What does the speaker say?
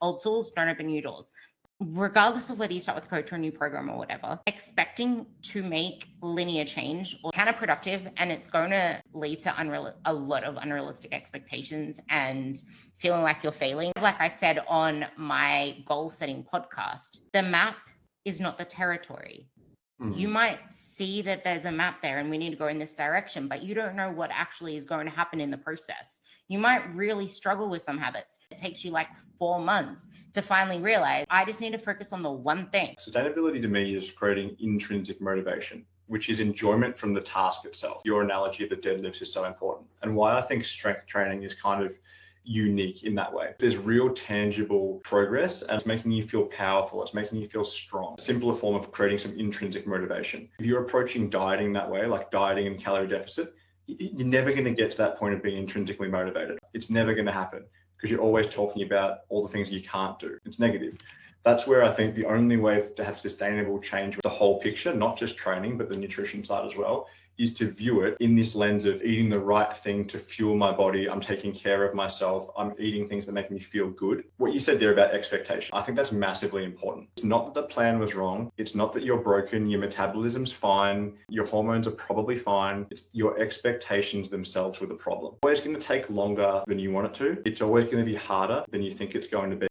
old tools don't open new doors. Regardless of whether you start with a coach or a new program or whatever, expecting to make linear change or counterproductive, and it's going to lead to a lot of unrealistic expectations and feeling like you're failing. Like I said on my goal setting podcast, the map is not the territory. You might see that there's a map there and we need to go in this direction, but you don't know what actually is going to happen in the process. You might really struggle with some habits. It takes you like 4 months to finally realize, I just need to focus on the one thing. Sustainability to me is creating intrinsic motivation, which is enjoyment from the task itself. Your analogy of the deadlifts is so important, and why I think strength training is kind of unique in that way. There's real tangible progress and it's making you feel powerful. It's making you feel strong. A simpler form of creating some intrinsic motivation. If you're approaching dieting that way, like dieting and calorie deficit, you're never going to get to that point of being intrinsically motivated. It's never going to happen because you're always talking about all the things you can't do. It's negative. That's where I think the only way to have sustainable change with the whole picture, not just training, but the nutrition side as well, is to view it in this lens of eating the right thing to fuel my body. I'm taking care of myself. I'm eating things that make me feel good. What you said there about expectation, I think that's massively important. It's not that the plan was wrong. It's not that you're broken. Your metabolism's fine. Your hormones are probably fine. It's your expectations themselves were the problem. It's always going to take longer than you want it to. It's always going to be harder than you think it's going to be.